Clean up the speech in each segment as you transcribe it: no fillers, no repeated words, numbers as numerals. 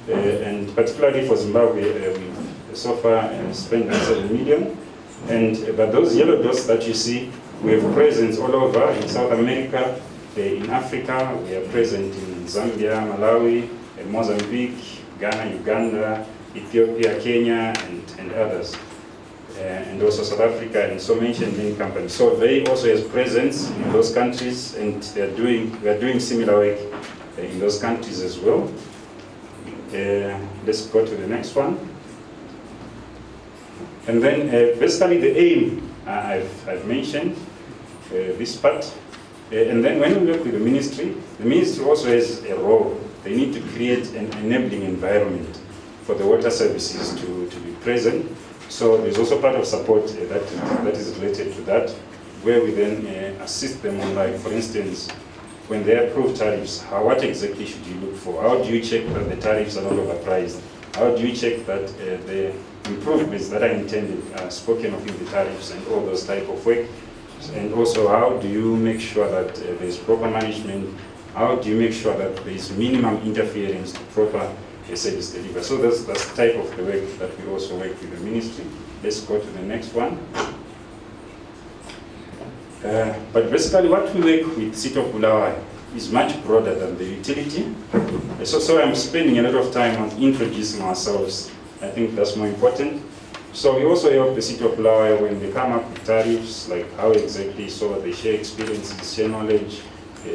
and particularly for Zimbabwe, we've so far spent 7 million. But those yellow dots that you see, we have presence all over in South America, in Africa. We are present in Zambia, Malawi, Mozambique, Ghana, Uganda, Ethiopia, Kenya, and others. And also South Africa, and so mentioned many companies. So they also has presence in those countries, and we are doing similar work in those countries as well. Let's go to the next one. And then basically the aim, I've mentioned this part. And then when we work with the ministry also has a role. They need to create an enabling environment for the water services to be present. So there's also part of support that is related to that, where we then assist them on, like, for instance, when they approve tariffs, what exactly should you look for? How do you check that the tariffs are not overpriced? How do you check that the improvements that are intended are spoken of in the tariffs, and all those type of work? And also, how do you make sure that there's proper management? How do you make sure that there's minimum interference to proper service delivery? So that's the type of the work that we also work with the ministry. Let's go to the next one. But basically what we work with City of Bulawayo is much broader than the utility. So I'm spending a lot of time on introducing ourselves. I think that's more important. So we also help the City of Bulawayo when they come up with tariffs, like how exactly, so they share experiences, share knowledge,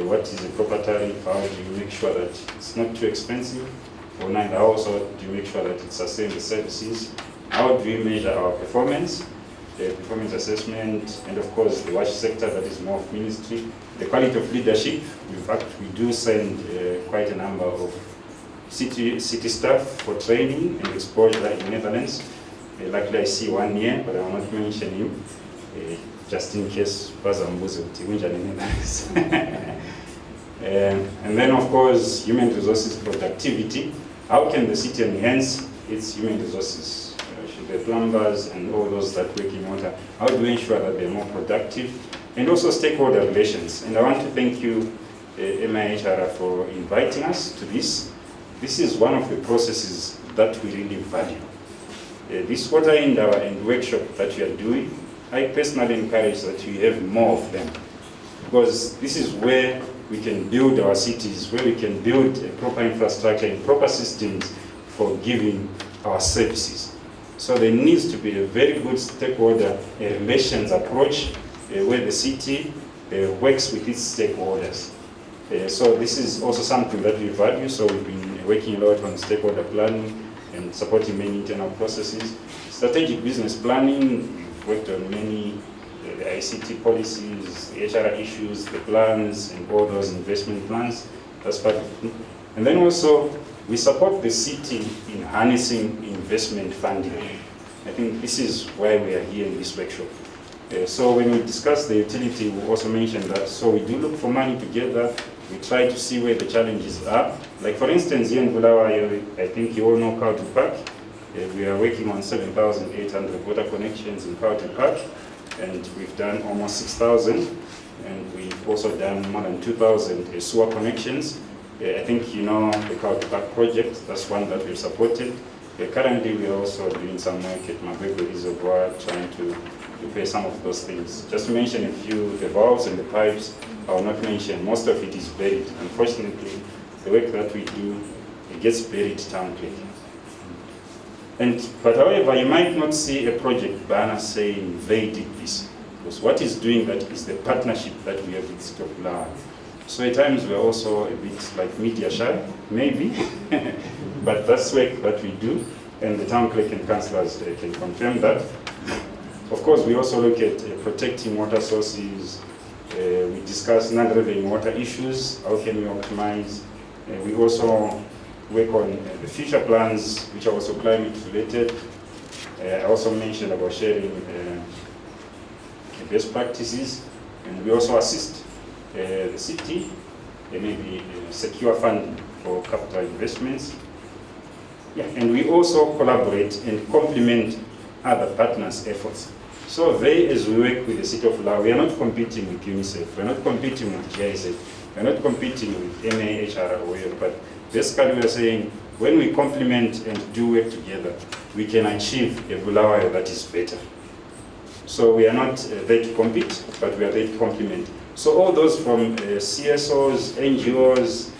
what is the proper tariff, how do you make sure that it's not too expensive, or neither, how also do you make sure that it sustains the services, how do we measure our performance, performance assessment, and of course the wash sector, that is more of ministry. The quality of leadership, in fact we do send quite a number of city staff for training and exposure in Netherlands. Luckily I see one here, but I will not mention him, just in case Bazambuzo Netherlands. And then of course human resources productivity. How can the city enhance its human resources? The plumbers and all those that work in water, how do we ensure that they're more productive? And also stakeholder relations. And I want to thank you, MIHR, for inviting us to this. This is one of the processes that we really value. This Water Indaba and workshop that you are doing, I personally encourage that you have more of them. Because this is where we can build our cities, where we can build a proper infrastructure and proper systems for giving our services. So there needs to be a very good stakeholder relations approach where the city works with its stakeholders. So this is also something that we value, so we've been working a lot on stakeholder planning and supporting many internal processes. Strategic business planning, we've worked on many the ICT policies, the HR issues, the plans, and all those investment plans. That's part of it. And then also, we support the city in harnessing investment funding. I think this is why we are here in this workshop. So when we discuss the utility, we also mentioned that. So we do look for money together. We try to see where the challenges are. Like for instance, here in Bulawayo, I think you all know Kautu Park. We are working on 7,800 water connections in Kautu Park, and we've done almost 6,000, and we've also done more than 2,000 sewer connections. I think you know the Kautu Park project, that's one that we've supported. Currently, we are also doing some work at Mabego Reservoir, trying to repair some of those things. Just to mention a few, the valves and the pipes, I will not mention, most of it is buried. Unfortunately, the work that we do, it gets buried town quick. But however, you might not see a project banner saying they did this. Because what is doing that is the partnership that we have with City of Bulawayo. So at times we're also a bit like media shy, maybe, but that's work that we do, and the town clerk and councillors can confirm that. Of course, we also look at protecting water sources. We discuss non-revenue water issues. How can we optimize? We also work on the future plans, which are also climate related. I also mentioned about sharing best practices, and we also assist the city, maybe secure funding for capital investments. Yeah, and we also collaborate and complement other partners' efforts. So they, as we work with the City of Bulawayo, we are not competing with UNICEF, we are not competing with GIZ, we are not competing with MAHR or whatever, but basically we are saying when we complement and do work together, we can achieve a Bulawayo that is better. So we are not there to compete, but we are there to complement. So all those from CSOs, NGOs,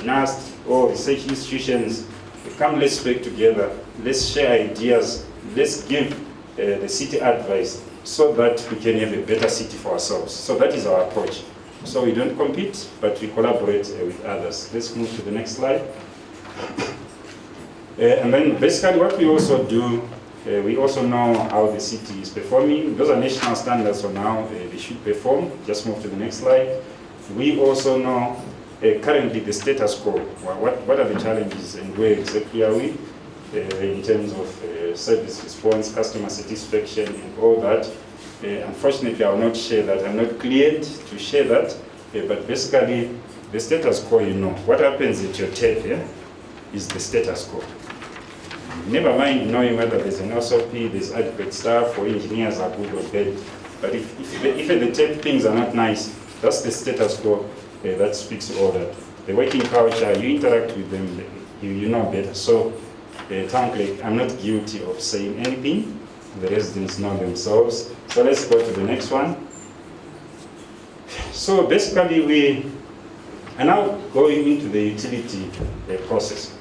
NAST, or research institutions, come, let's work together, let's share ideas, let's give the city advice so that we can have a better city for ourselves. So that is our approach. So we don't compete, but we collaborate with others. Let's move to the next slide. And then basically what we also do, we also know how the city is performing. Those are national standards, so now they should perform. Just move to the next slide. We also know currently the status quo. What are the challenges and where exactly are we in terms of service response, customer satisfaction, and all that. Unfortunately, I will not share that. I'm not cleared to share that. But basically, the status quo, you know. What happens at your tap is the status quo. Never mind knowing whether there's an SOP, there's adequate staff, or engineers are good or bad. But if at the tap things are not nice, that's the status quo that speaks to all that. The working culture, you interact with them, you know better. So, town clerk, I'm not guilty of saying anything. The residents know themselves. So let's go to the next one. So basically we are now going into the utility process.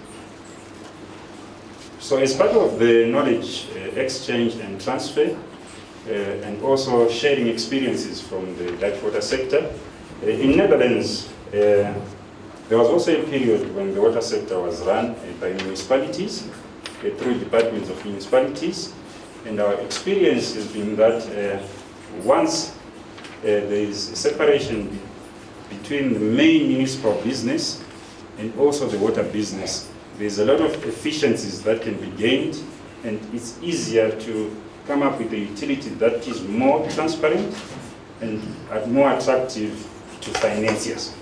So as part of the knowledge exchange and transfer, and also sharing experiences from the Dutch water sector, in Netherlands, there was also a period when the water sector was run by municipalities, through departments of municipalities. And our experience has been that once there is a separation between the main municipal business and also the water business, there's a lot of efficiencies that can be gained, and it's easier to come up with a utility that is more transparent and more attractive to financiers.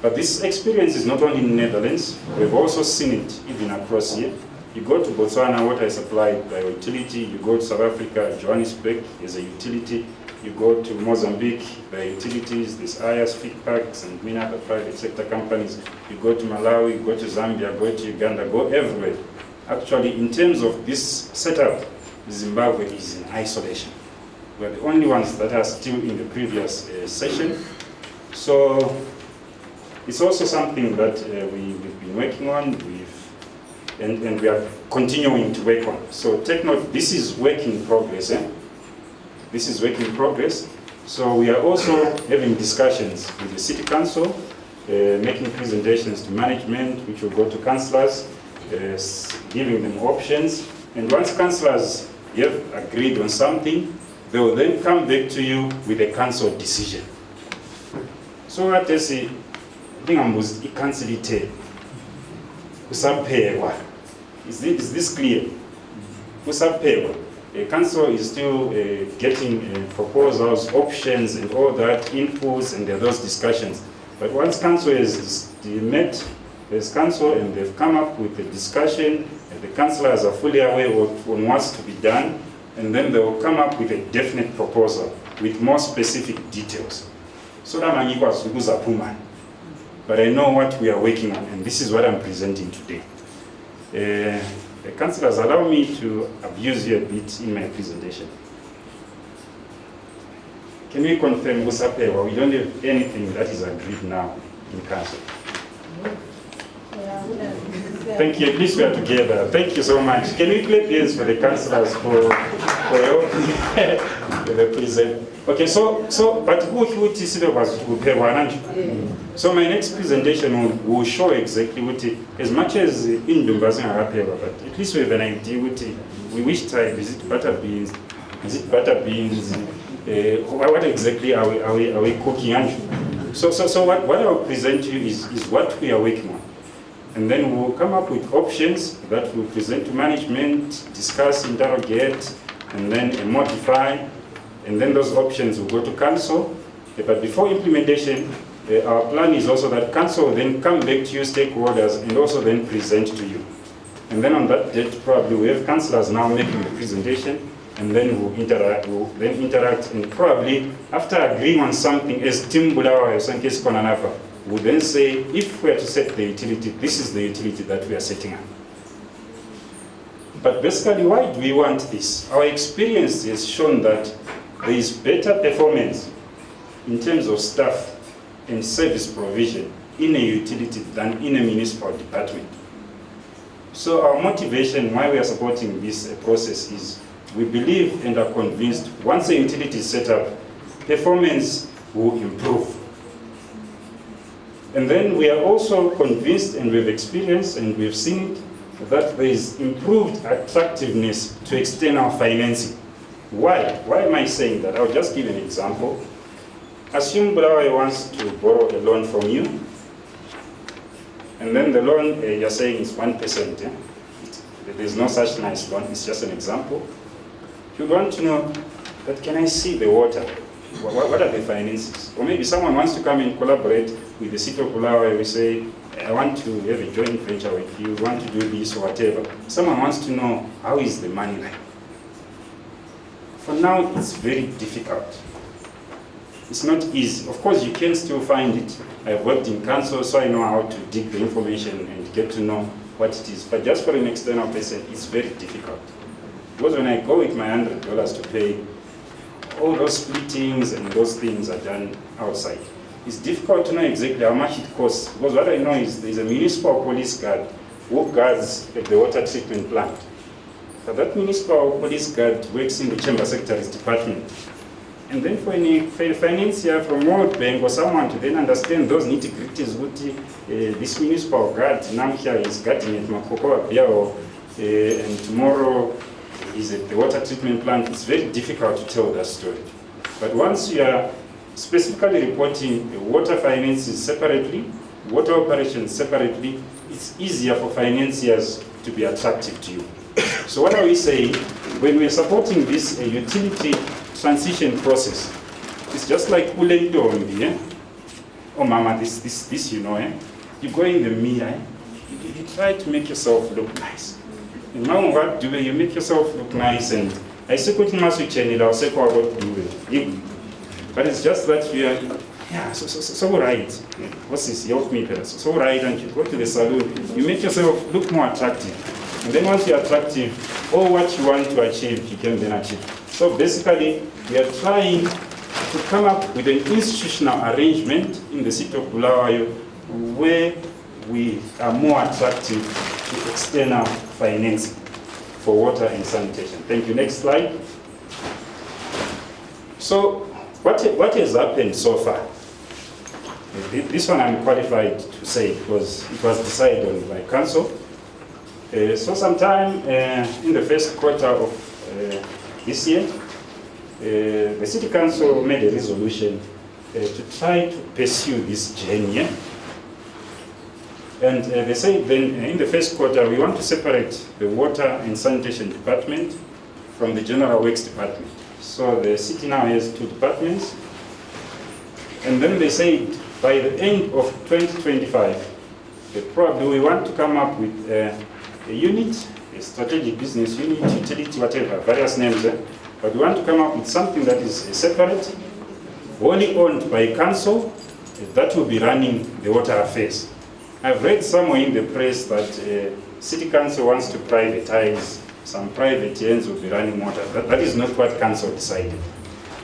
But this experience is not only in the Netherlands, we've also seen it even across here. You go to Botswana, water is supplied by a utility. You go to South Africa, Johannesburg is a utility. You go to Mozambique, there are utilities, there's IAS, FITPACs, and many other private sector companies. You go to Malawi, go to Zambia, go to Uganda, go everywhere. Actually, in terms of this setup, Zimbabwe is in isolation. We're the only ones that are still in the previous session. So it's also something that we've been working on, and we are continuing to work on. So take note, this is work in progress. This is work in progress. So we are also having discussions with the City Council, making presentations to management, which will go to councillors, giving them options. And once councillors have agreed on something, they will then come back to you with a council decision. So what they say, I think I'm going cancel it. Is this clear? The council is still getting proposals, options, and all that, inputs, and there are those discussions. But once council has met, there's council, and they've come up with a discussion, and the councillors are fully aware of what's to be done, and then they will come up with a definite proposal with more specific details. So that man equals to Puman. But I know what we are working on, and this is what I'm presenting today. The councillors allow me to abuse you a bit in my presentation. Can we confirm, Gusapewa, we don't have anything that is agreed now in council? Thank you, at least we are together. Thank you so much. Can we clap hands for the councillors for your the present? Okay, but who was so my next presentation will show exactly what as much as in Dumbazan, but at least we have an idea we which type is it butter beans? Is it butter beans? What exactly are we cooking? So what I will present to you is what we are working on. And then we'll come up with options that we'll present to management, discuss, interrogate, and then modify. And then those options will go to council. But before implementation, our plan is also that council will then come back to you, stakeholders, and also then present to you. And then on that date, probably we have councillors now making the presentation, and then we'll interact, and probably after agreeing on something as Team Bulawayo, we then say, if we are to set the utility, this is the utility that we are setting up. But basically, why do we want this? Our experience has shown that there is better performance in terms of staff and service provision in a utility than in a municipal department. So our motivation why we are supporting this process is we believe and are convinced once a utility is set up, performance will improve. And then we are also convinced, and we've experienced and we've seen it, that there is improved attractiveness to external financing. Why? Why am I saying that? I'll just give an example. Assume Bulawayo wants to borrow a loan from you, and then the loan you're saying is 1%. Yeah? There's no such nice loan, it's just an example. You want to know that, can I see the water? What are the finances? Or maybe someone wants to come and collaborate with the city of Bulawayo. We say, I want to have a joint venture with you, want to do this or whatever. Someone wants to know, how is the money like? For now, it's very difficult. It's not easy. Of course, you can still find it. I've worked in council, so I know how to dig the information and get to know what it is. But just for an external person, it's very difficult. Because when I go with my $100 to pay, all those splittings and those things are done outside. It's difficult to know exactly how much it costs, because what I know is there's a municipal police guard who guards at the water treatment plant. But that municipal police guard works in the Chamber Secretary's department. And then for a financier from World Bank or someone to then understand those nitty-gritties, this municipal guard now here is guarding at Makokoa Biao, and tomorrow is at the water treatment plant, it's very difficult to tell that story. But once you are specifically reporting water finances separately, water operations separately, it's easier for financiers to be attractive to you. So what are we saying? When we're supporting this utility transition process, it's just like Ulendombi, eh? Oh mama, this you know, eh? You go in the mirror, eh? You try to make yourself look nice. And now what do you make yourself look nice? And I say put masu channel, I'll say what do it. But it's just that we are, yeah, so right. What's this? Help me, so right, and you go to the salon, you make yourself look more attractive. And then once you're attractive, all what you want to achieve, you can then achieve. So basically, we are trying to come up with an institutional arrangement in the city of Bulawayo where we are more attractive to external financing for water and sanitation. Thank you. Next slide. So what has happened so far? This one I'm qualified to say because it was decided on by council. So sometime in the first quarter of this year, the city council made a resolution to try to pursue this journey. And they said then in the first quarter, we want to separate the water and sanitation department from the general works department. So the city now has two departments. And then they said by the end of 2025, probably we want to come up with a unit, a strategic business unit, utility, whatever, various names. But we want to come up with something that is separate, wholly owned by council, that will be running the water affairs. I've read somewhere in the press that city council wants to privatize, some private hands will be running water. That is not what council decided.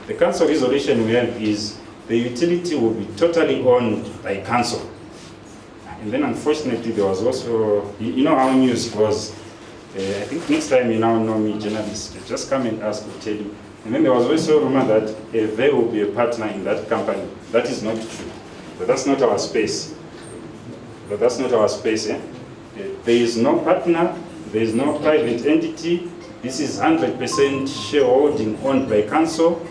The council resolution we have is the utility will be totally owned by council. And then unfortunately there was also, you know how news goes. I think next time you now know me, journalists, just come and ask, we'll tell you. And then there was also a rumor that there will be a partner in that company. That is not true. But that's not our space. But that's not our space. Eh? There is no partner, there is no private entity. This is 100% shareholding owned by council.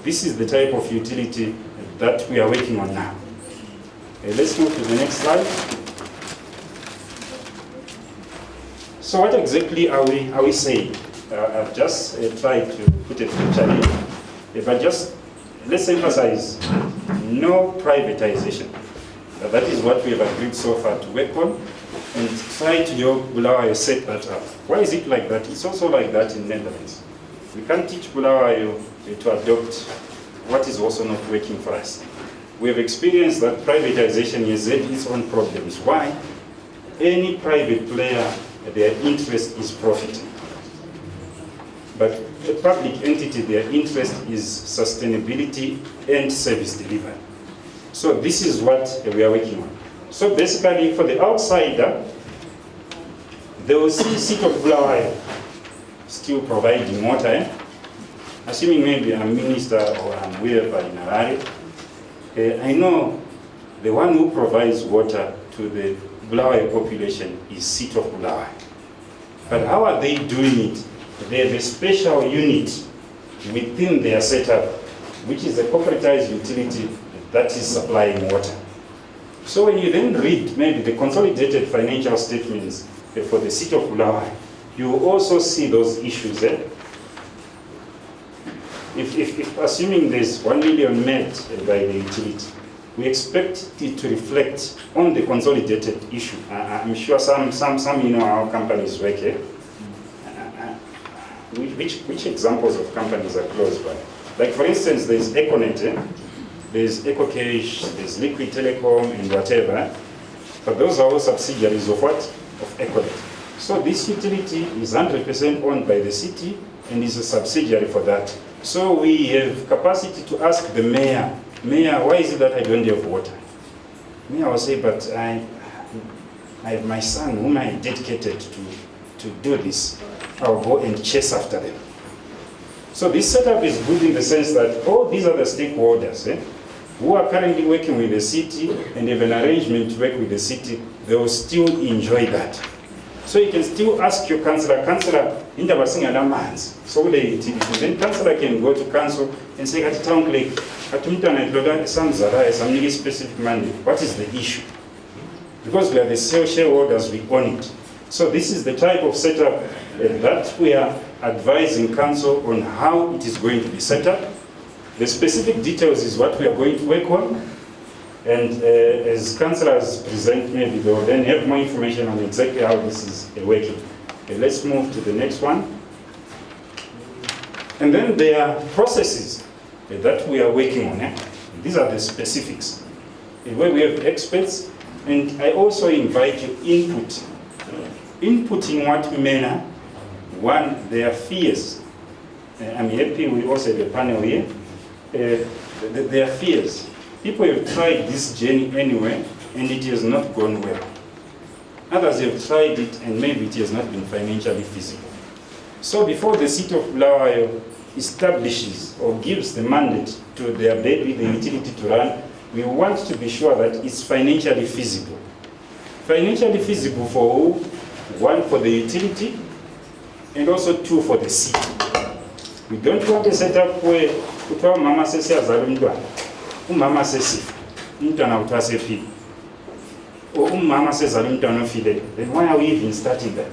This is the type of utility that we are working on now. Let's move to the next slide. So what exactly are we saying? I've just tried to put a picture here, but just let's emphasize no privatization. That is what we have agreed so far to work on, and try to help Bulawayo set that up. Why is it like that? It's also like that in Netherlands. We can't teach Bulawayo to adopt what is also not working for us. we have experienced that privatization has had its own problems. Why? Any private player, their interest is profiting. But a public entity, their interest is sustainability and service delivery. So this is what we are working on. So basically, for the outsider, they will see City of Bulawayo still providing water. Assuming maybe I'm minister or I'm wherever in Harare, I know the one who provides water to the Bulawayo population is City of Bulawayo. But how are they doing it? They have a special unit within their setup, which is a corporatized utility that is supplying water. So when you then read maybe the consolidated financial statements for the City of Bulawayo, you will also see those issues. If assuming there's 1 million met by the utility, we expect it to reflect on the consolidated issue. I'm sure some our companies work here. Which examples of companies are close by? Like for instance, there's Econet, there's EcoCash, there's Liquid Telecom, and whatever. But those are all subsidiaries of what? Of Econet. So this utility is 100% owned by the city and is a subsidiary for that. So we have capacity to ask the mayor, why is it that I don't have water? Mayor will say, but I have my son whom I dedicated to do this. I'll go and chase after them. So this setup is good in the sense that all these are the stakeholders who are currently working with the city and have an arrangement to work with the city, they will still enjoy that. So you can still ask your councillor, Indaba singana manzi. So then councillor can go to council and say, at town clerk, some specific money. What is the issue? Because we are the shareholders, we own it. So this is the type of setup that we are advising council on how it is going to be set up. The specific details is what we are going to work on. And as councillors present, maybe they will then have more information on exactly how this is working. Let's move to the next one. And then there are processes that we are working on. These are the specifics, where we have experts. And I also invite you input. Input in what manner? One, their fears. I'm happy we also have a panel here. Their fears. People have tried this journey anyway, and it has not gone well. Others have tried it, and maybe it has not been financially feasible. So before the City of Bulawayo establishes or gives the mandate to their baby, the utility to run, we want to be sure that it's financially feasible. Financially feasible for who? One, for the utility, and also two, for the city. We don't want a setup where mama says, Mama says, or mama says, then why are we even starting that?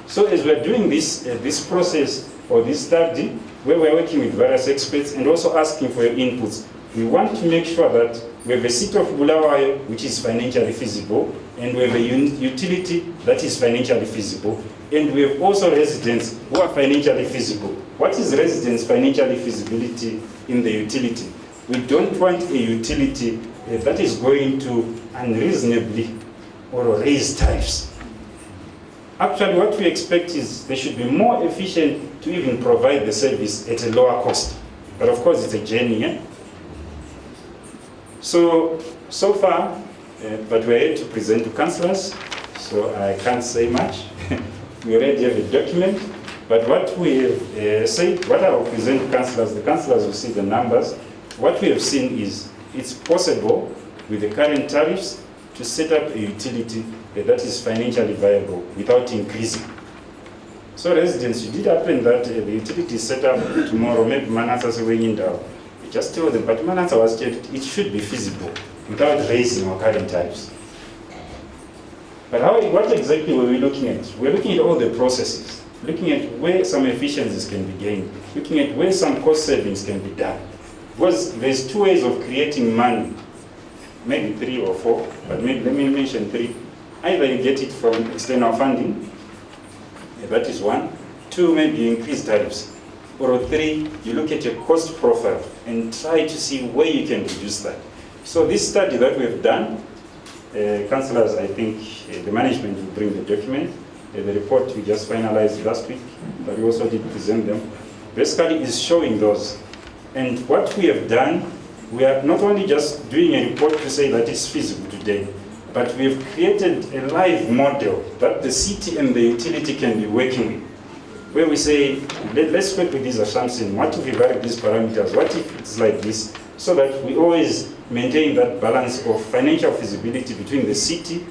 So as we're doing this process or this study, where we're working with various experts and also asking for your inputs, we want to make sure that we have a City of Bulawayo which is financially feasible, and we have a utility that is financially feasible, and we have also residents who are financially feasible. What is residents' financially feasibility in the utility? We don't want a utility that is going to unreasonably or raise tariffs. Actually, what we expect is they should be more efficient to even provide the service at a lower cost. But of course, it's a journey. So far, but we're here to present to councillors, so I can't say much. We already have a document, but what we have said, what I will present to councillors, the councillors will see the numbers. What we have seen is it's possible with the current tariffs to set up a utility that is financially viable without increasing. So residents, it did happen that the utility is set up tomorrow, maybe Manasa is weighing down. We just tell them, but Manasa was checked, it should be feasible without raising our current tariffs. But what exactly were we looking at? We're looking at all the processes, looking at where some efficiencies can be gained, looking at where some cost savings can be done. Because there's two ways of creating money, maybe 3 or 4, but maybe, let me mention 3. Either you get it from external funding, that is 1. 2, maybe you increase tariffs. Or 3, you look at your cost profile and try to see where you can reduce that. So this study that we've done, councillors, I think the management will bring the document. The report we just finalized last week, but we also did present them. Basically is showing those. And what we have done, we are not only just doing a report to say that it's feasible today, but we've created a live model that the city and the utility can be working with. Where we say, let's work with these assumptions. What if we vary these parameters? What if it's like this? So that we always maintain that balance of financial feasibility between the city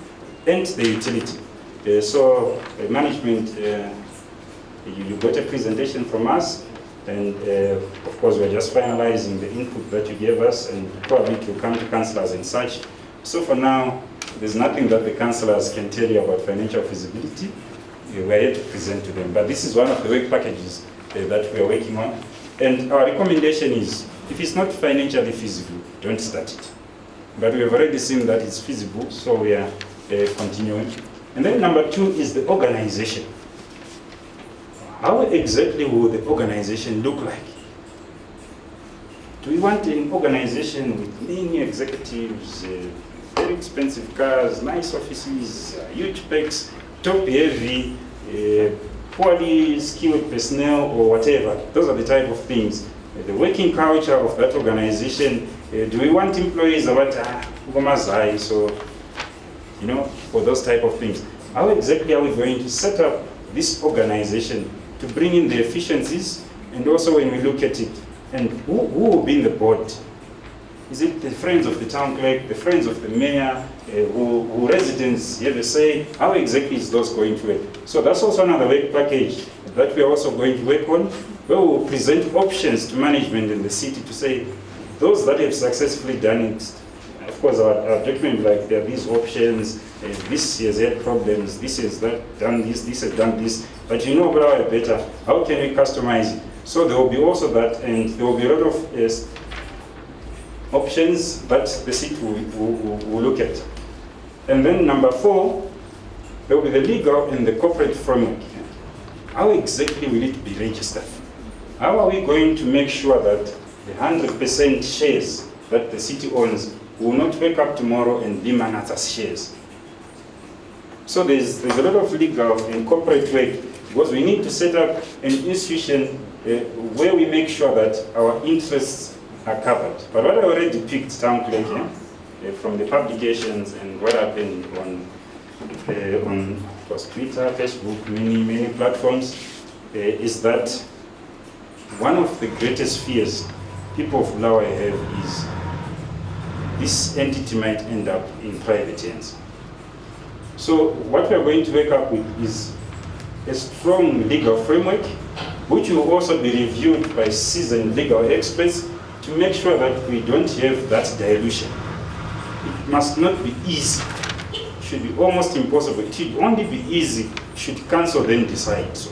and the utility. So management, you got a presentation from us, and of course we're just finalizing the input that you gave us, and probably it will come to councillors and such. So for now, there's nothing that the councillors can tell you about financial feasibility. We're here to present to them. But this is one of the work packages that we're working on. And our recommendation is, if it's not financially feasible, don't start it. But we have already seen that it's feasible, so we are continuing. And then number 2 is the organization. How exactly will the organization look like? Do we want an organization with many executives, very expensive cars, nice offices, huge perks, top heavy, poorly skilled personnel, or whatever? Those are the type of things. The working culture of that organization. Do we want employees about so, you know, for those type of things? How exactly are we going to set up this organization to bring in the efficiencies, and also when we look at it, and who will be in the board? Is it the friends of the town clerk, the friends of the mayor, who residents have a say? How exactly is those going to work? So that's also another work package that we are also going to work on, where we will present options to management in the city to say, those that have successfully done it, of course our document, like there are these options, this has had problems, this has done this has done this, but you know Bulawayo better, how can we customize it? So there will be also that, and there will be a lot of options that the city will look at. And then number 4, there will be the legal and the corporate framework. How exactly will it be registered? How are we going to make sure that the 100% shares that the city owns will not wake up tomorrow and be Manata's shares? So there's a lot of legal and corporate work, because we need to set up an institution where we make sure that our interests are covered. But what I already picked, town clerk, from the publications and what happened on Twitter, Facebook, many platforms, is that one of the greatest fears people of Bulawayo have is this entity might end up in private hands. So what we are going to wake up with is a strong legal framework, which will also be reviewed by seasoned legal experts to make sure that we don't have that dilution. It must not be easy. It should be almost impossible. It should only be easy should council then decide so.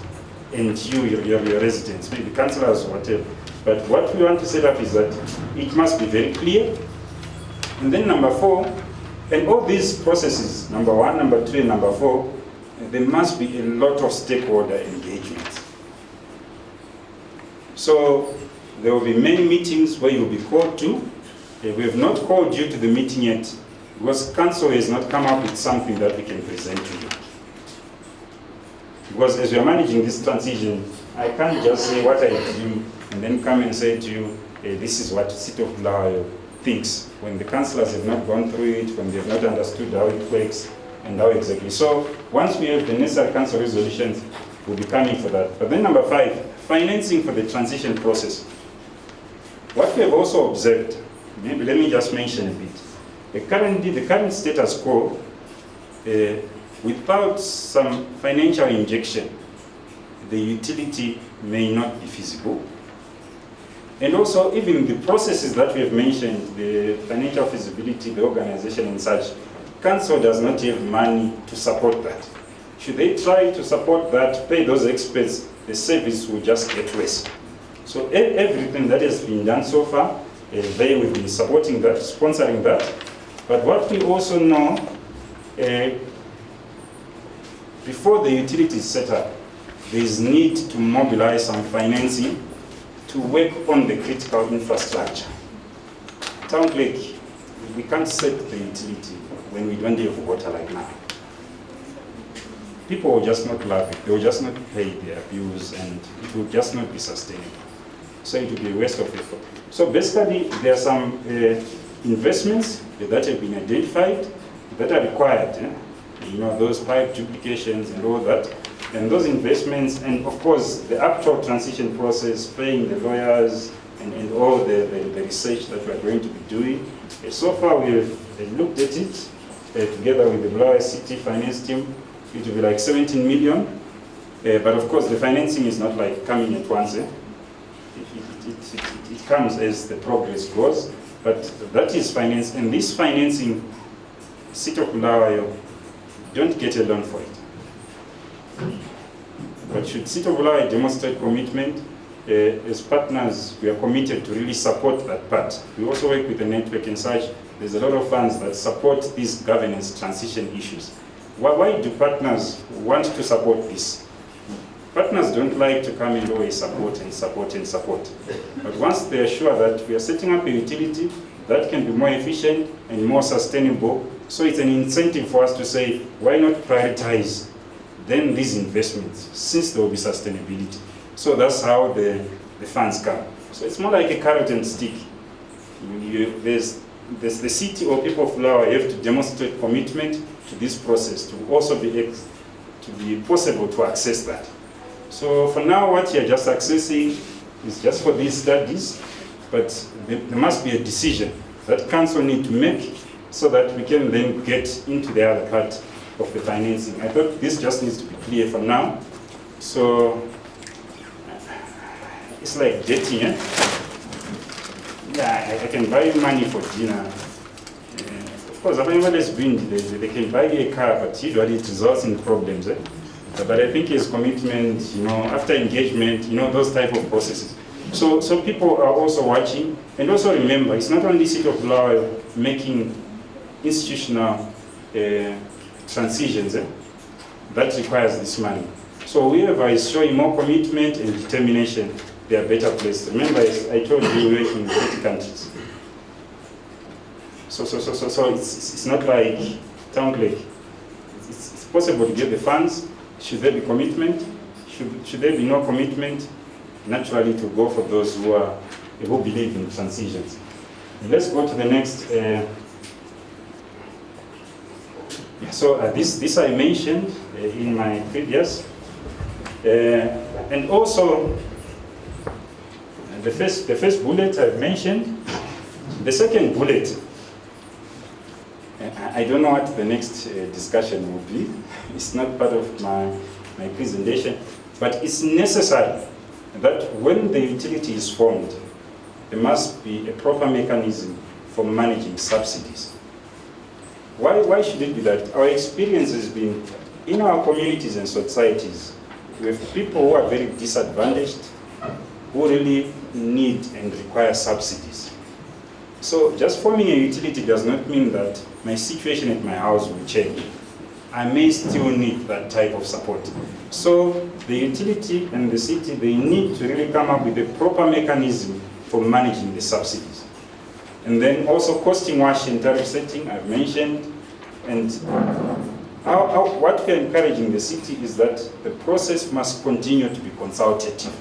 And your residents, maybe councillors or whatever. But what we want to set up is that it must be very clear. And then number 4, and all these processes, number 1, number 3, and number 4, there must be a lot of stakeholder engagement. So there will be many meetings where you'll be called to. We have not called you to the meeting yet, because council has not come up with something that we can present to you. Because as we are managing this transition, I can't just say what I do and then come and say to you, this is what the City of Bulawayo thinks, when the councillors have not gone through it, when they have not understood how it works and how exactly. So once we have the necessary council resolutions, we'll be coming for that. But then number 5, financing for the transition process. What we have also observed, maybe let me just mention a bit. The current status quo, without some financial injection, the utility may not be feasible. And also, even the processes that we have mentioned, the financial feasibility, the organization and such, council does not have money to support that. Should they try to support that, pay those experts, the service will just get worse. So everything that has been done so far, they will be supporting that, sponsoring that. But what we also know, before the utility is set up, there is need to mobilize some financing to work on the critical infrastructure. Town clerk, we can't set the utility when we don't have water like now. People will just not love it. They will just not pay their bills, and it will just not be sustainable. So it will be a waste of effort. So basically, there are some investments that have been identified that are required. You know, those pipe duplications and all that. And those investments, and of course, the actual transition process, paying the lawyers, and all the research that we are going to be doing. So far, we have looked at it together with the Bulawayo City finance team. It will be like 17 million. But of course, the financing is not like coming at once. It comes as the progress goes. But that is finance. And this financing, City of Bulawayo don't get a loan for it. But should City of Bulawayo demonstrate commitment, as partners, we are committed to really support that part. We also work with the network and such. There's a lot of funds that support these governance transition issues. Why do partners want to support this? Partners don't like to come and always support and support and support. But once they are sure that we are setting up a utility that can be more efficient and more sustainable, so it's an incentive for us to say, why not prioritize then these investments, since there will be sustainability. So that's how the funds come. So it's more like a carrot and stick. There's the city or people of Bulawayo have to demonstrate commitment to this process to also be possible to access that. So for now, what you're just accessing is just for these studies, but there must be a decision that council need to make so that we can then get into the other part of the financing. I thought this just needs to be clear for now. So it's like dating, eh? Yeah, I can buy you money for dinner. Of course, everybody's been, they can buy you a car, but usually it results in problems. Eh? But I think it's commitment, you know, after engagement, you know, those type of processes. So people are also watching, and also remember, it's not only City of Bulawayo making institutional transitions that requires this money. So whoever is showing more commitment and determination, they are better placed. Remember, as I told you, we work in 30 countries. So it's not like town clerk. It's possible to get the funds. Should there be commitment? Should there be no commitment? Naturally, to go for those who believe in transitions. And let's go to the next. So this I mentioned in my previous, and also the first bullet I've mentioned. The second bullet, I don't know what the next discussion will be. It's not part of my presentation, but it's necessary that when the utility is formed, there must be a proper mechanism for managing subsidies. Why should it be that? Our experience has been in our communities and societies with people who are very disadvantaged, who really need and require subsidies. So just forming a utility does not mean that my situation at my house will change. I may still need that type of support. So the utility and the city, they need to really come up with a proper mechanism for managing the subsidies. And then also costing wash and tariff setting, I've mentioned. And what we're encouraging the city is that the process must continue to be consultative.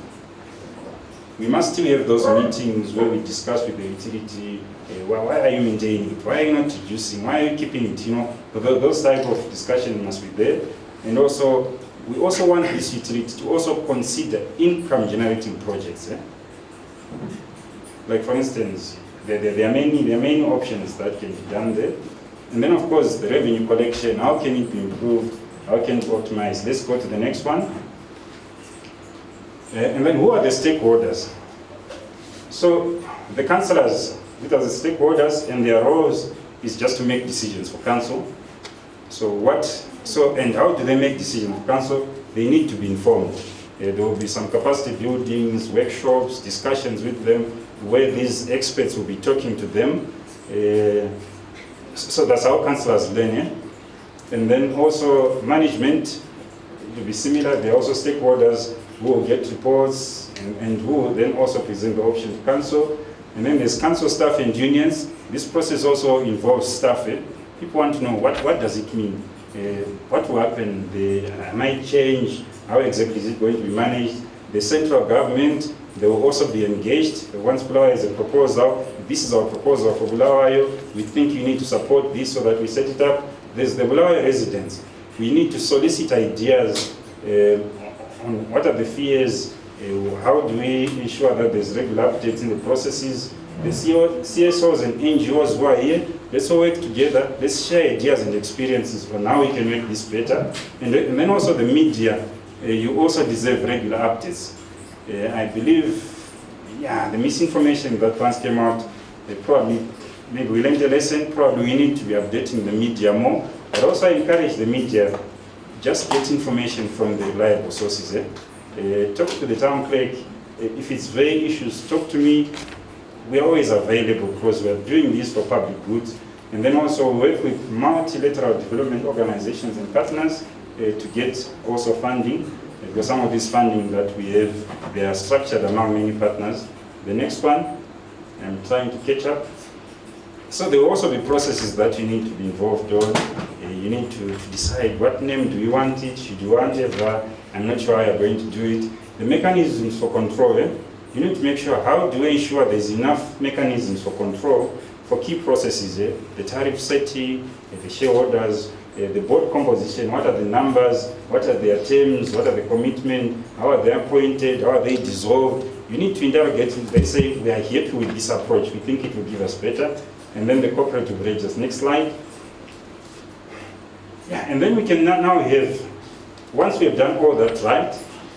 We must still have those meetings where we discuss with the utility, why are you maintaining it? Why are you not reducing? Why are you keeping it? You know, those type of discussion must be there. And also, we also want this utility to also consider income generating projects. Like for instance, there are many options that can be done there. And then of course, the revenue collection, how can it be improved? How can it be optimized? Let's go to the next one. And then who are the stakeholders? So the councillors, which are the stakeholders, and their roles is just to make decisions for council. And how do they make decisions for council? They need to be informed. There will be some capacity buildings, workshops, discussions with them, where these experts will be talking to them. So that's how councillors learn. And then also management will be similar. There are also stakeholders who will get reports and who will then also present the option to council. And then there's council staff and unions. This process also involves staff. People want to know what does it mean? What will happen? Might change? How exactly is it going to be managed? The central government, they will also be engaged. Once Bulawayo has a proposal, this is our proposal for Bulawayo, we think you need to support this so that we set it up. There's the Bulawayo residents. We need to solicit ideas on what are the fears, how do we ensure that there's regular updates in the processes. The CSOs and NGOs who are here, let's all work together, let's share ideas and experiences on how we can make this better. And then also the media, you also deserve regular updates. I believe, the misinformation that once came out, probably, maybe we learned a lesson, probably we need to be updating the media more, but also encourage the media, just get information from the reliable sources. Talk to the town clerk. If it's vague issues, talk to me. We're always available because we're doing this for public good. And then also work with multilateral development organizations and partners to get also funding. Because some of this funding that we have, they are structured among many partners. The next one, I'm trying to catch up. So there will also be processes that you need to be involved on. You need to decide what name do you want it, should you want it, I'm not sure how you're going to do it. The mechanisms for control, you need to make sure how do we ensure there's enough mechanisms for control for key processes, the tariff setting, the shareholders, the board composition, what are the numbers, what are their terms, what are the commitment, how are they appointed, how are they dissolved. You need to interrogate, they say we are happy with this approach, we think it will give us better. And then the cooperative registers. Next slide. And then we can now have, once we have done all that right,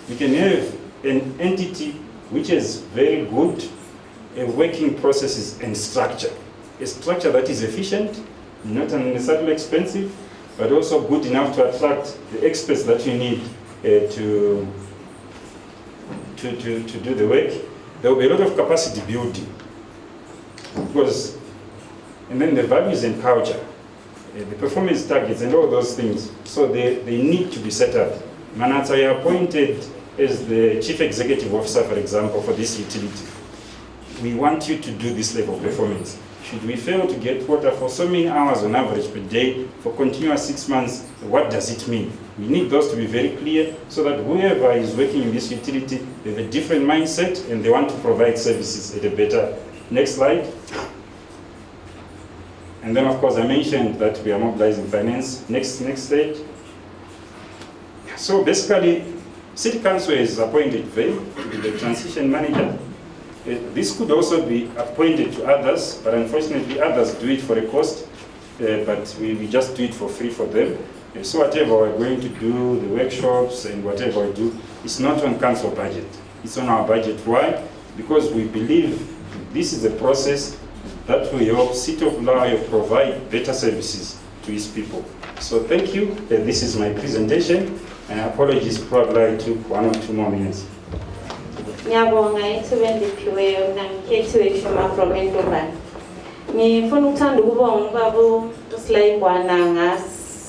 we can have an entity which is very good working processes and structure. A structure that is efficient, not unnecessarily expensive, but also good enough to attract the experts that you need to do the work. There will be a lot of capacity building. Because, and then the values and culture, the performance targets and all those things. So they need to be set up. Manatsa, you are appointed as the chief executive officer, for example, for this utility. We want you to do this level of performance. Should we fail to get water for so many hours on average per day for continuous 6 months, what does it mean? We need those to be very clear so that whoever is working in this utility, they have a different mindset and they want to provide services at a better. Next slide. And then of course I mentioned that we are mobilizing finance. Next stage. So basically, City Council is appointed to be the transition manager. This could also be appointed to others, but unfortunately others do it for a cost, but we just do it for free for them. So whatever we're going to do, the workshops and whatever we do, it's not on council budget. It's on our budget. Why? Because we believe this is a process that will help City of Bulawayo provide better services to its people. So thank you. This is my presentation. And apologies, probably I took 1 or 2 more minutes. Ngiyabonga ithubendipiweyo ngangikhethiwe shoma from Endombane. Ngifuna ukuthanda ukubonga ubaba uSilayibwana ngasivulele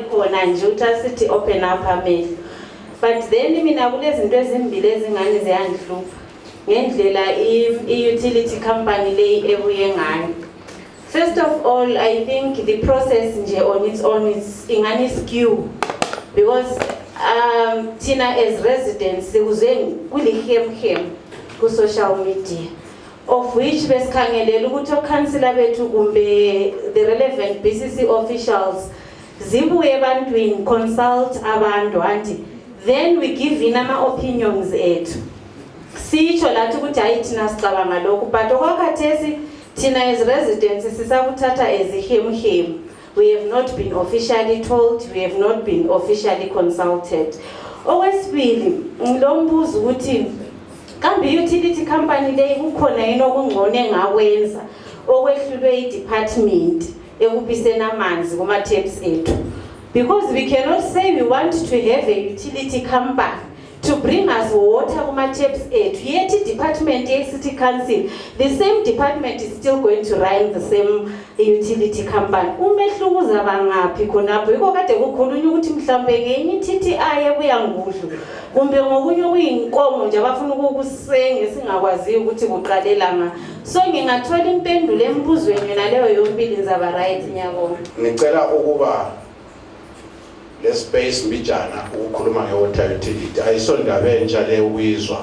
khona nje uthi asithi open up amehlo. But then mina kulezinto ezimbili ezingane ziyangihlupha ngendlela i-utility company leyi ebuye ngayo. First of all, I think the process nje on its own is ingani skew because Tina as residents sekuze kulihem ku social media of which besikhangelela ukuthi okhansila bethu kumbe the relevant BCC officials zibuye ebantwini consult abantu and then we give ama opinions ethu sitsho lathi ukuthi hayi thina sicabanga lokho but okwakhathesi Tina as residents sisakuthatha as ihemu. We have not been officially told, we have not been officially consulted. Okwesibili, ngilombuzo ukuthi kambe utility company leyi kukhona yini okungcono engakwenza okwehlulwe i-department ekubisena amanzi kuma taps ethu. Because we cannot say we want to have a utility company to bring us water kuma-taps ethu. Yet department ye-city council, the same department is still going to run the same utility company. Umehluko uzaba ngaphi khonapho? Yiko kade kukhulunywa ukuthi mhlambe ngenye ithithi ayebuya ngudlu kumbe ngokunye kuyinkomo nje abafuna ukukusenga singakwazi ukuthi kuqalela nga. So ngingathola impendulo embuzweni yona leyo yombili nzaba right nyabonga. Ngicela ukuba le space mbijana ukukhuluma nge-water utility ayisondaba entsha le uyizwa.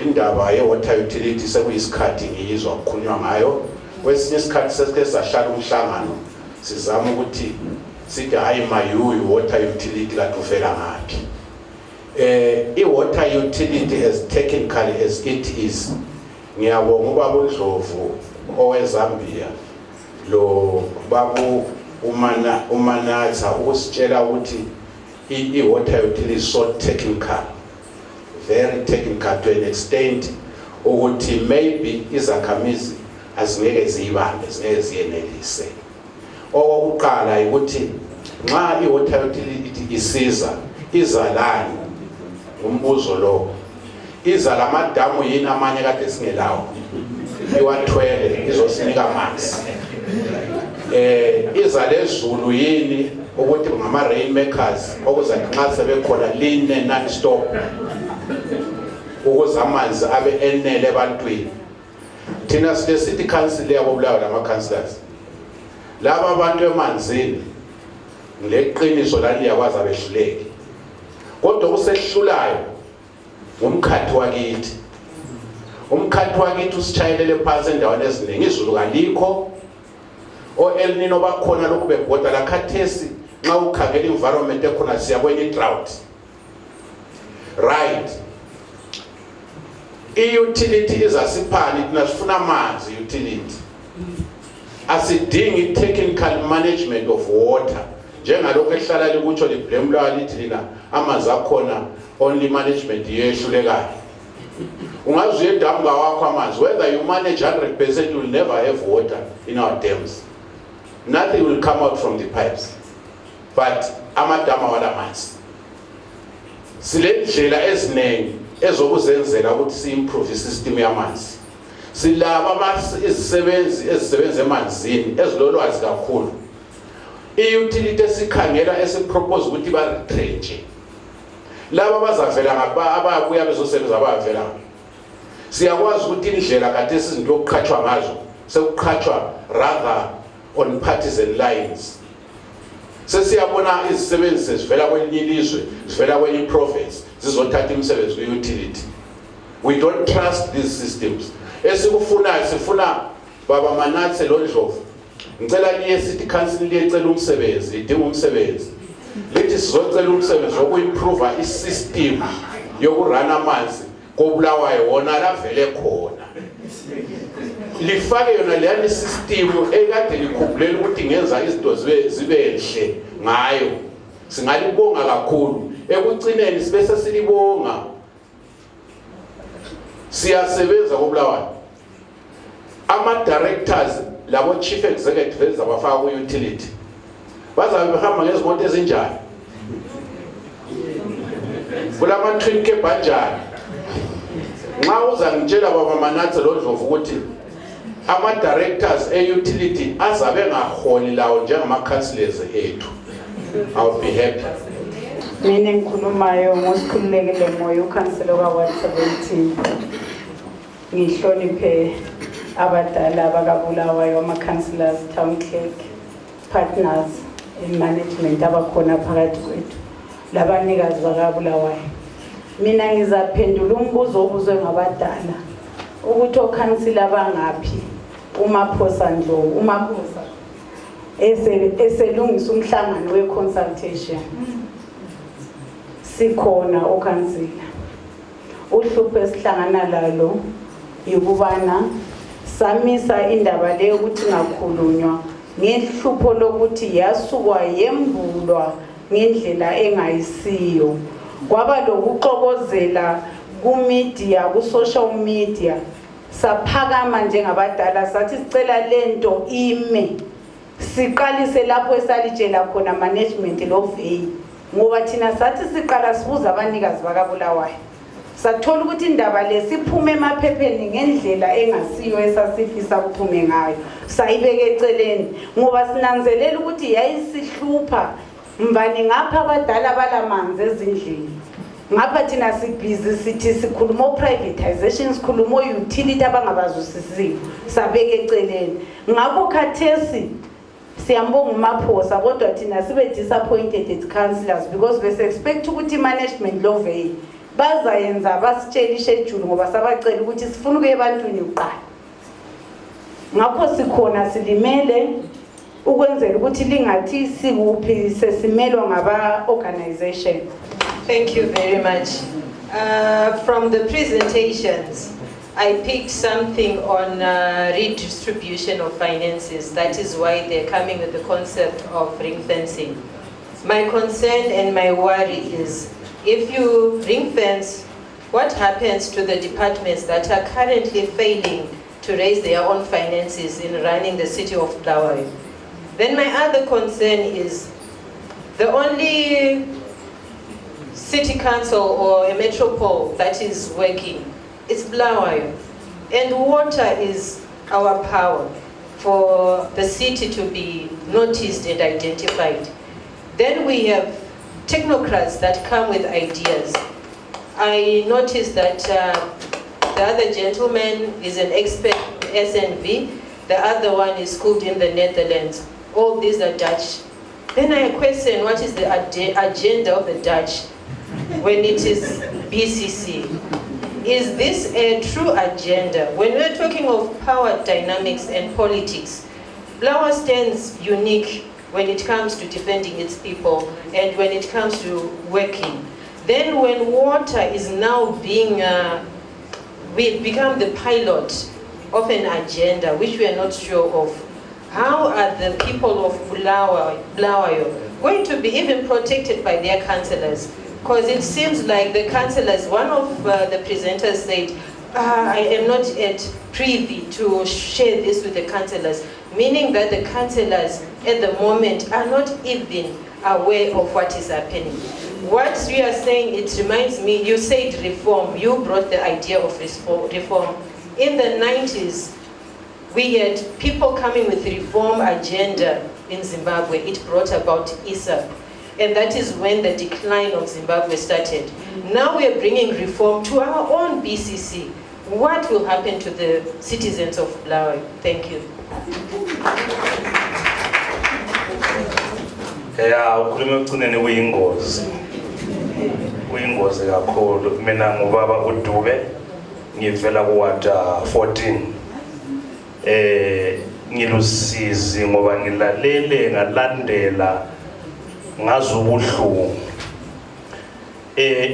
Indaba ye-water utility sekuyisikhathi ngiyizwa kukhulunywa ngayo. Kwesinye isikhathi sesike sahlala umhlangano sizama ukuthi sithi hayi mayuyu water utility latufela ngaphi. I-water utility as technically as it is, ngiyabonga ubaba uNdlovu oweZambia lo babu umanatha usitshela ukuthi i-water utility is so technical, very technical to an extent ukuthi maybe izakhamizi azingeke ziyibambe, zingeke ziyenelise. Okokuqala ukuthi nxa i-water utility isiza izalani umbuzo lo, iza lamadamu yini amanye kade singelawo iwathwele izosinika amanzi. Iza lezulu yini ukuthi ngama rainmakers okuza nxa sebekhona line non stop ukuze amanzi abe enele ebantwini. Thina sile city council yabo Bulawayo lama councillors laba abantu emanzini ngileqiniso lani yakwazi abehluleki, kodwa kusehlulayo umkhathi wakithi. Umkhathi wakithi usitshayelele phansi endaweni eziningi, izulu kalikho, El Nino bakhona lokhu bebhoda la khathesi nxa ukhangela environment ekhona siyabona i-drought. Right, i-utility izasiphani thina sifuna amanzi utility. Asidingi technical management of water njengalokho ehlala likutsho liblemlwa lithi lina amanzi akhona only management yehlulekayo. Ungazuye edamga wakho amanzi, whether you manage 100% you will never have water in our dams. Nothing will come out from the pipes, but amadama wala manzi. Sile ndlela ezinengi ezokuzenzela ukuthi si-improve isystem yamanzi. Silaba izisebenzi ezisebenza emanzini ezilolwazi kakhulu. I-utility esikhangela esipropose ukuthi ba-retrenche laba bazavela ngaba ababuya bezosebenza abavela. Siyakwazi ukuthi indlela kade izinto yokuqhatshwa ngazo sekuqhatshwa rather on partisan lines. Sesiyabona izisebenzi zivela kwelinye ilizwe, zivela kwenye province zizothatha imisebenzi kwi-utility. We don't trust these systems. Esikufunayo sifuna baba Manathe lo Ndlovu ngicela liye city council liyecela umsebenzi, lidinga umsebenzi. Lithi sizocela umsebenzi wokuimprove i-system yokurana amanzi koBulawayo wona lavele khona. Lifake yona leyani system ekade likhubulela ukuthi ngenza izinto zibe enhle ngayo. Singalibonga kakhulu. Ekugcineni sibe sesilibonga. Siyasebenza koBulawayo. Ama-directors labo chief executives abafaka ku-utility bazabe behamba ngezimoto ezinjani, kulama-twin cab anjani. Nxa uza ngitshela baba Manathe lo Ndlovu ukuthi ama-directors e-utility azabe ngaholi lawo njengama-councillors ethu, I would be happy. Mina ngikhulumayo ngosikhululekile moya ukhansela ka-Ward 17. Ngihloniphe abadala bakaBulawayo, ama-councillors, town clerk, partners in management abakhona phakathi kwethu, labanikazi bakaBulawayo. Mina ngizaphendula umbuzo obuzwe ngabadala ukuthi okhansila bangaphi uMaphosa Ndlovu, uMaphosa eselungisa umhlangano we-consultation. Sikhona okhansila. Uhlupho esihlangana lalo yikubana samisa indaba leyo ukuthi ngakhulunywa ngehlupho lokuthi yasukwa yembulwa ngendlela engayisiyo. Kwaba lokuxokozela ku-media, ku-social media. Saphakama njengabadala sathi sicela lento ime. Siqalise lapho esalitshela khona management lo vei. ngoba thina sathi siqala sibuza abanikazi bakaBulawayo sathola ukuthi indaba lesiphume emaphepheni ngendlela engasiyo esasifisa kuphume ngayo sayibeka eceleni ngoba sinanzelela ukuthi yayisihlupha mbani ngapha abadala balamanzi ezindlini ngapha thina sibhizi sithi sikhuluma privatization sikhuluma utility abangabazwisisiyo sabeka eceleni ngakho khathesi siyambonga uMaphosa kodwa thina sibe disappointed at councillors because we expect ukuthi management love bazayenza basitshela ishedule ngoba sabacela ukuthi sifuna ukuye ebantwini uqala ngakho sikhona silimele ukwenzela ukuthi lingathi sikuphi sesimelwa ngaba organization. Thank you very much. From the presentations, I picked something on redistribution of finances. That is why they're coming with the concept of ring fencing. My concern and my worry is, if you ring fence, what happens to the departments that are currently failing to raise their own finances in running the city of Bulawayo? Then my other concern is, the only city council or a metropole that is working is Bulawayo. And water is our power for the city to be noticed and identified. Then we have technocrats that come with ideas. I noticed that the other gentleman is an expert in SNV, the other one is schooled in the Netherlands. All these are Dutch. Then I question, what is the agenda of the Dutch when it is BCC? Is this a true agenda? When we're talking of power dynamics and politics, Bulawayo stands unique when it comes to defending its people and when it comes to working. Then when water is now being, we've become the pilot of an agenda which we are not sure of, how are the people of Bulawayo going to be even protected by their councillors? Because it seems like the councillors, one of the presenters said, I am not yet privy to share this with the councillors, meaning that the councillors at the moment are not even aware of what is happening. What you are saying, it reminds me, you said reform, you brought the idea of reform. In the 90s, we had people coming with reform agenda in Zimbabwe. It brought about ISAP. And that is when the decline of Zimbabwe started. Now we are bringing reform to our own BCC. What will happen to the citizens of Bulawayo? Thank you. Ukhuluma ekucineni kuyingozi kakhulu. Mina ngubaba uDube ngivela kuWard 14. Ngilusizi ngoba ngilalele ngalandela ngazi ubuhlungu.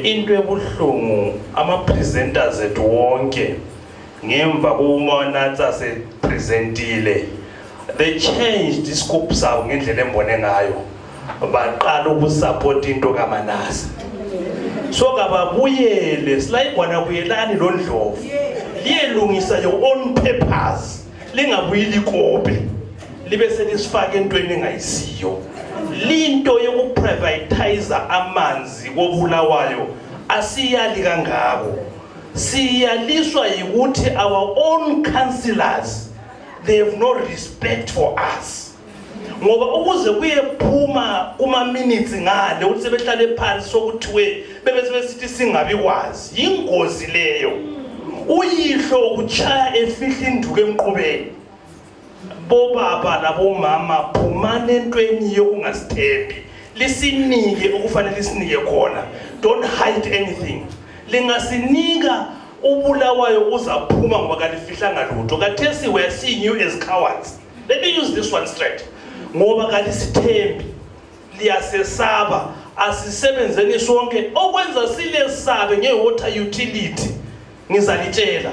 Into ebuhlungu ama-presenters ethu wonke ngemva kumanatsa se presentile, they changed iscope sabo ngendlela embone ngayo, baqala ukusupport into kaManase. So kababuyele silayibona kuyelani lo Ndlovu liyelungisa your own papers, lingabuyili ikope libe selisifaka entweni engayisiyo. Linto yokuprivatize amanzi koBulawayo asiyali kangako. Siyaliswa yikuthi our own councillors, they have no respect for us. Ngoba ukuze kuyephuma kuma minutes ngale ukuthi sebehlale phansi sokuthiwe bebe sebesithi singabi kwazi, ingozi leyo. Uyihlo ukuchaya efihla induku emqubeni. Bobaba labomama phumane entweni yokungasithembi, lisinike okufanele lisinike khona. Don't hide anything. Lingasinika uBulawayo uzaphuma ngoba kalifihlanga lutho. Kathesi we are seeing you as cowards. Let me use this one straight. Ngoba kalisithembi, liyasesaba, asisebenzeni sonke okwenza silesabe ngewater utility. Ngizalitshela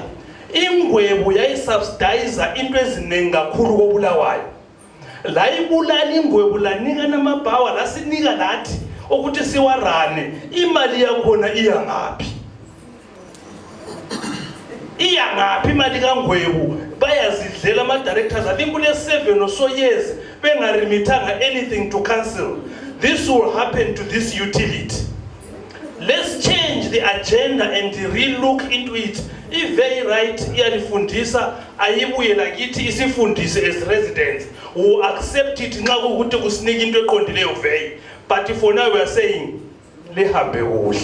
ingwebu yayisubsidize into eziningi kakhulu koBulawayo. La ibulala ingwebu lanika namabhawa lasinika lathi ukuthi siwarane, imali yakhona iya ngaphi? iyangaphi imali kaNgwebu bayazidlela ama-directors I think kule 7 or so years bengaremithanga anything to council. This will happen to this utility. Let's change the agenda and re-look into it. If very right, iyalifundisa ayibuye lakithi isifundise as residents who accept it nxa ukuthi kusinika into eqondileyo very. But for now we are saying lihambe kuhle.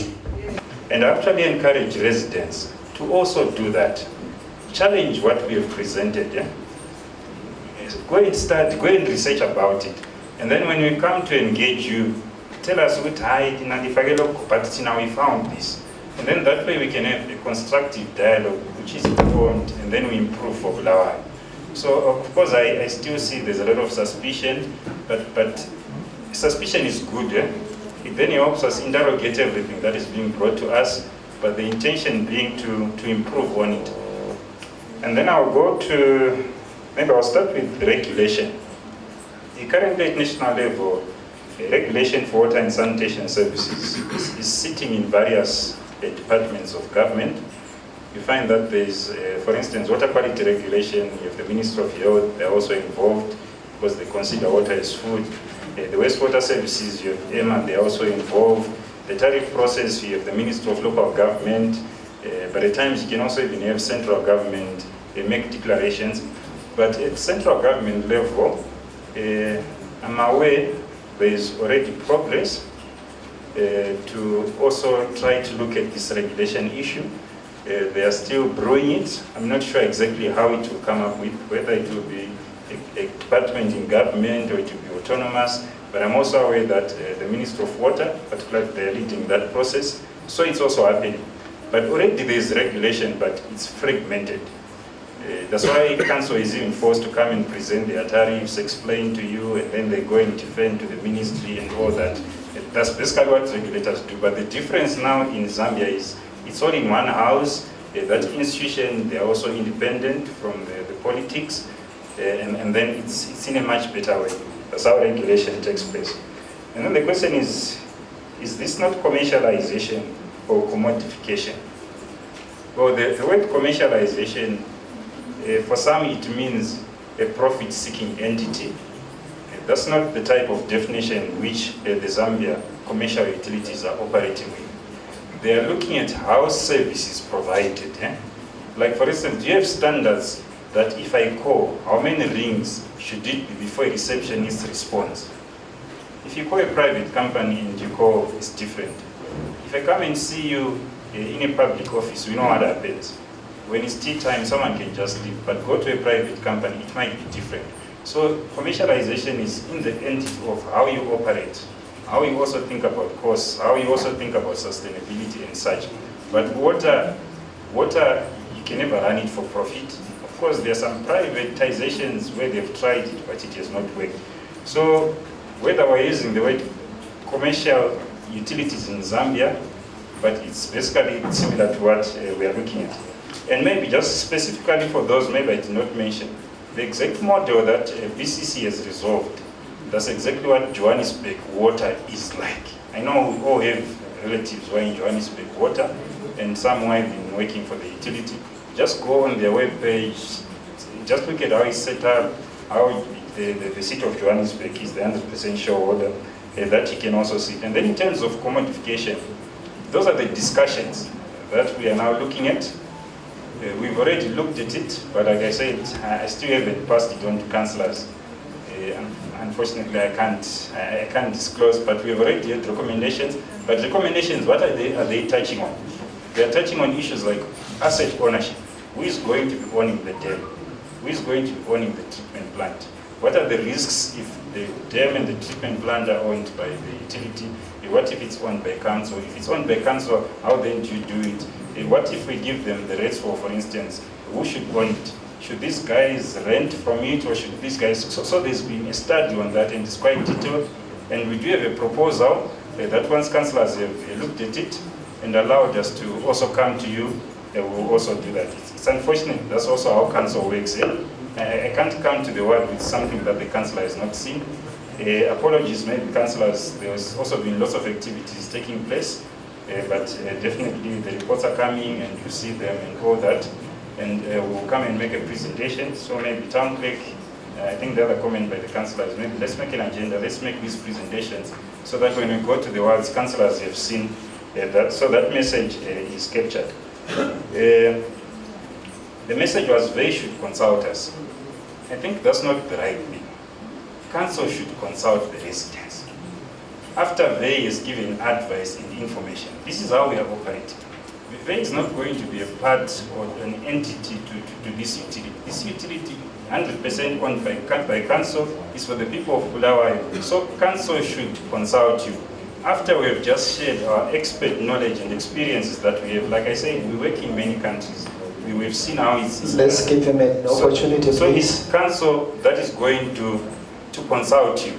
And I actually encourage residents to also do that. Challenge what we have presented. Yeah? Go and research about it. And then when we come to engage you, tell us what but now we found this. And then that way we can have a constructive dialogue which is informed, and then we improve for Bulawayo. So of course I still see there's a lot of suspicion, but suspicion is good. Yeah? It then helps us interrogate everything that is being brought to us, but the intention being to improve on it. And then I'll go to, maybe I'll start with regulation. Currently at national level, regulation for water and sanitation services is sitting in various departments of government. You find that there is, for instance, water quality regulation, you have the Ministry of Health, they're also involved because they consider water as food. The wastewater services, you have EMA, they're also involved. The tariff process, you have the Ministry of Local Government. By the times you can also even have central government, they make declarations. But at central government level, I'm aware there is already progress to also try to look at this regulation issue. They are still brewing it. I'm not sure exactly how it will come up with, whether it will be a department in government or it will be autonomous, but I'm also aware that the Minister of Water, particularly, they are leading that process, so it's also happening. But already there is regulation, but it's fragmented. That's why council is even forced to come and present their tariffs, explain to you, and then they go and defend to the ministry and all that. That's basically what regulators do. But the difference now in Zambia is it's all in one house. That institution, they are also independent from the politics, and then it's in a much better way. That's how regulation takes place. And then the question is this not commercialization or commodification? Well, the word commercialization, for some it means a profit-seeking entity. That's not the type of definition which the Zambia commercial utilities are operating with. They are looking at how service is provided. Like for instance, do you have standards that if I call, how many rings should it be before a receptionist responds? If you call a private company and you call, it's different. If I come and see you in a public office, we know what happens. When it's tea time, someone can just leave, but go to a private company, it might be different. So commercialization is in the entity of how you operate, how you also think about costs, how you also think about sustainability and such. But water, you can never run it for profit. Of course, there are some privatizations where they've tried it, but it has not worked. So whether we're using the word commercial utilities in Zambia, but it's basically similar to what we are looking at. And maybe just specifically for those maybe I did not mention, the exact model that BCC has resolved, that's exactly what Johannesburg Water is like. I know we all have relatives who are in Johannesburg Water, and some who have been working for the utility. Just go on their webpage, just look at how it's set up, how the city of Johannesburg is the 100% shareholder, that you can also see. And then in terms of commodification, those are the discussions that we are now looking at. We've already looked at it, but like I said, I still haven't passed it on to councillors. Unfortunately, I can't disclose, but we've already had recommendations. But recommendations, what are they touching on? They are touching on issues like asset ownership. Who is going to be owning the dam? Who is going to be owning the treatment plant? What are the risks if the dam and the treatment plant are owned by the utility? What if it's owned by council? If it's owned by council, how then do you do it? What if we give them the rates for instance, who should own it? Should these guys rent from it, or should these guys? So there's been a study on that, and it's quite detailed. And we do have a proposal that once councillors have looked at it and allowed us to also come to you, we'll also do that. It's unfortunate. That's also how council works. I can't come to the word with something that the councillor has not seen. Apologies, maybe councillors. There's also been lots of activities taking place. But definitely the reports are coming and you see them and all that. and we'll come and make a presentation. So maybe town clerk, I think the other comment by the councillors, maybe let's make an agenda, let's make these presentations so that when we go to the wards, councillors have seen that, so that message is captured. The message was they should consult us. I think that's not the right thing. Council should consult the residents. After they is given advice and information, this is how we are operating. VEI is not going to be a part or an entity to this utility. This utility, 100% owned by council, is for the people of Bulawayo. So council should consult you. After we have just shared our expert knowledge and experiences that we have, like I said, we work in many countries. We've seen how it's... Let's give him an opportunity, so please. it's council that is going to consult you.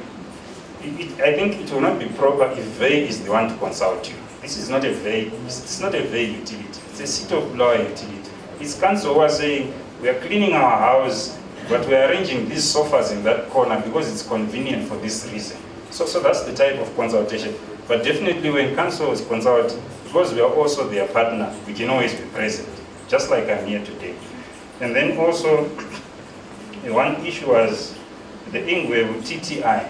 I think it will not be proper if VEI is the one to consult you. This is not a VEI, it's not a VEI utility. It's a City of Bulawayo utility. It's council who are saying, we are cleaning our house, but we are arranging these sofas in that corner because it's convenient for this reason. So that's the type of consultation. But definitely when council is consulted, because we are also their partner, we can always be present, just like I'm here today. And then also, one issue was the Ingwe TTI.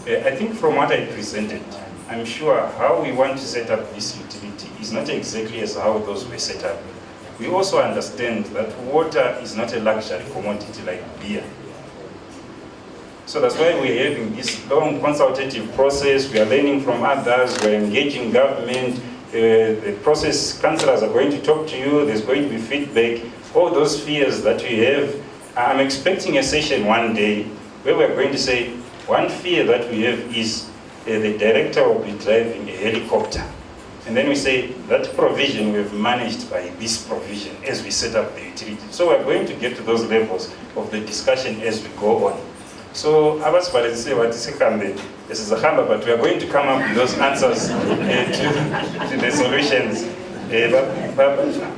I think from what I presented, I'm sure how we want to set up this utility is not exactly as how those were set up. We also understand that water is not a luxury commodity like beer. So that's why we're having this long consultative process. We are learning from others, we're engaging government. The process, councillors are going to talk to you, there's going to be feedback. All those fears that we have, I'm expecting a session one day where we're going to say, one fear that we have is the director will be driving a helicopter. And then we say, that provision we've managed by this provision as we set up the utility. So we're going to get to those levels of the discussion as we go on. So, but we are going to come up with those answers to the solutions.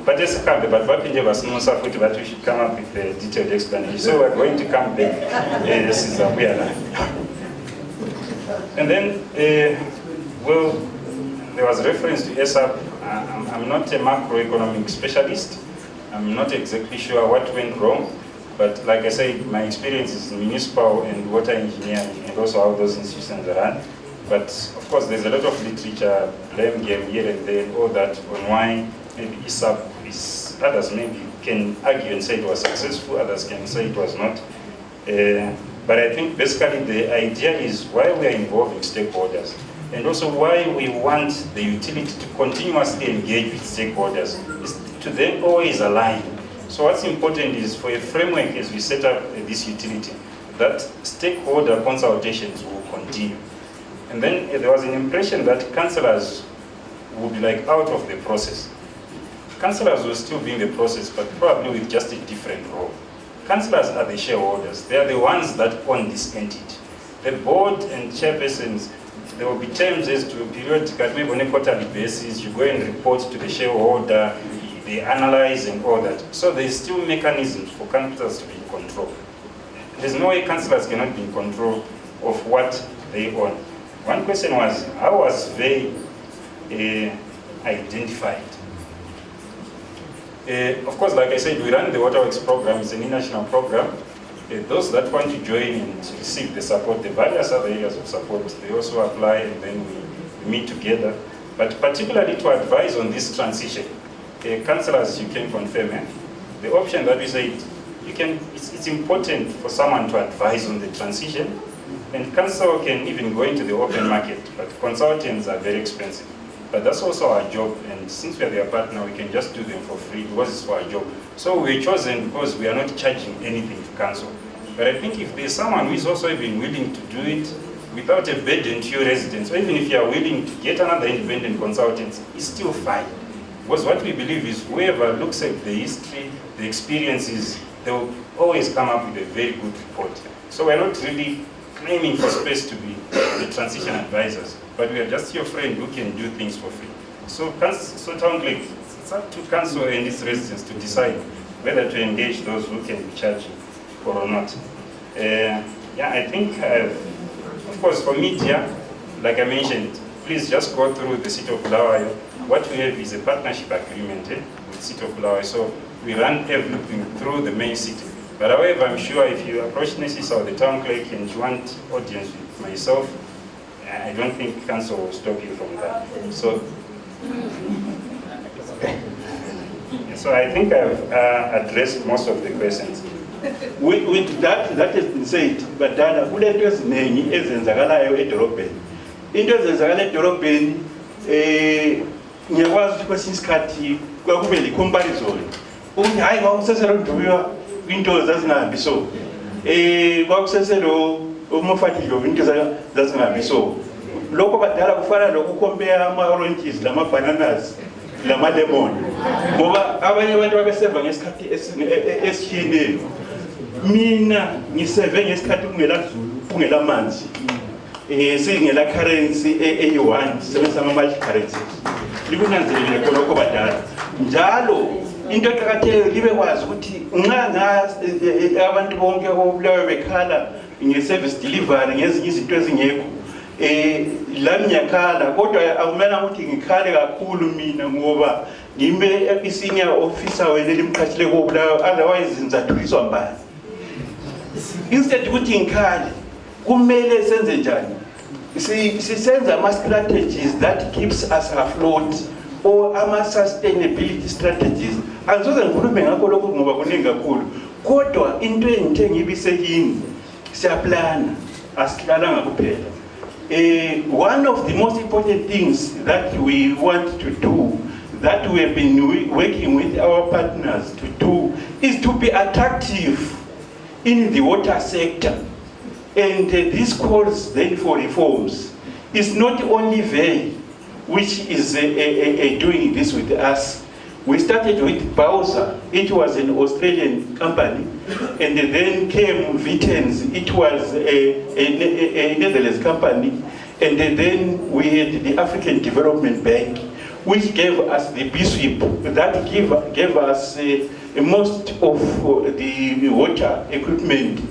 But we should come up with a detailed explanation. So we're going to come back. This is a weird. And then, well, there was reference to ESAP. I'm not a macroeconomic specialist. I'm not exactly sure what went wrong. But like I said, my experience is in municipal and water engineering and also how those institutions are run. But of course, there's a lot of literature, blame game here and there, and all that on why maybe ESAP is, others maybe can argue and say it was successful, others can say it was not. But I think basically the idea is why we are involving stakeholders and also why we want the utility to continuously engage with stakeholders is to then always align. So what's important is for a framework as we set up this utility, that stakeholder consultations will continue. And then there was an impression that councillors would be like out of the process. Councillors will still be in the process, but probably with just a different role. Councillors are the shareholders. They are the ones that own this entity. The board and chairpersons, there will be terms as to periodical, maybe on a quarterly basis, you go and report to the shareholder, they analyze and all that. So there's still mechanisms for councillors to be in control. There's no way councillors cannot be in control of what they own. One question was, how was VEI identified? Of course, like I said, we run the Waterworks program. It's an international program. Those that want to join and receive the support, the various other areas of support, they also apply and then we meet together. But particularly to advise on this transition, councillors, you can confirm, the option that we said, it's important for someone to advise on the transition, and council can even go into the open market, but consultants are very expensive. But that's also our job, and since we are their partner, we can just do them for free because it's for our job. So we're chosen because we are not charging anything to council. But I think if there's someone who is also even willing to do it without a burden to your residents, or even if you are willing to get another independent consultant, it's still fine. Because what we believe is whoever looks at the history, the experiences, they will always come up with a very good report. So we're not really claiming for space to be the transition advisors, but we are just your friend who can do things for free. So town clerk, it's up to council and its residents to decide whether to engage those who can be charging or not. Yeah, I think, of course, for media, like I mentioned, please just go through the City of Bulawayo. What we have is a partnership agreement with City of Bulawayo. So we run everything through the main city. But however, I'm sure if you approach Nesisa or the town clerk and you want audience with myself, I don't think council will stop you from that. So I think I've addressed most of the questions. With that has been said, but then kulento eziningi ezenzakalayo edorobheni. Into ezenzakala edorobheni ngiyakwazi ukuthi kwesinye isikhathi kube le comparison. Ukuthi hayi kwakuseselo Ndubuywa into zazingahambi so. Kwakuseselo uMofati Dlovu into zazingahambi so. Lokho badala kufana lokucompare ama-oranges lama-bananas lama-lemon. Ngoba abanye abantu babeseva ngesikhathi esishiyeneyo. Mina ngiseve ngesikhathi kungela zulu, kungela manzi. Singela currency eyi-1, sisebenzisa ama-multi-currencies. Likunanzelele khonokho badala. Njalo into eqakathekileyo libe kwazi ukuthi nxa abantu bonke Bulawayo bekhala nge-service delivery ngezinye izinto ezingekho, la ngiyakhala kodwa akumele ukuthi ngikhale kakhulu mina ngoba ngime isenior officer wena elimqhathile koBulawayo, otherwise ngizathuliswa mbali. Instead ukuthi ngikhale kumele senze njani? Sisenza ama-strategies that keeps us afloat or ama-sustainability strategies. Angisoze ngikhulume ngakho lokho ngoba kuningi kakhulu, kodwa into engithe ngibisekini siyaplana, asihlalanga kuphela. One of the most important things that we want to do, that we have been working with our partners to do, is to be attractive in the water sector. And this calls then for reforms. It's not only VEI which is doing this with us. We started with Bowser, it was an Australian company, and then came Vitens, it was a Netherlands company, and then we had the African Development Bank, which gave us the BSWIP, that gave us most of the water equipment,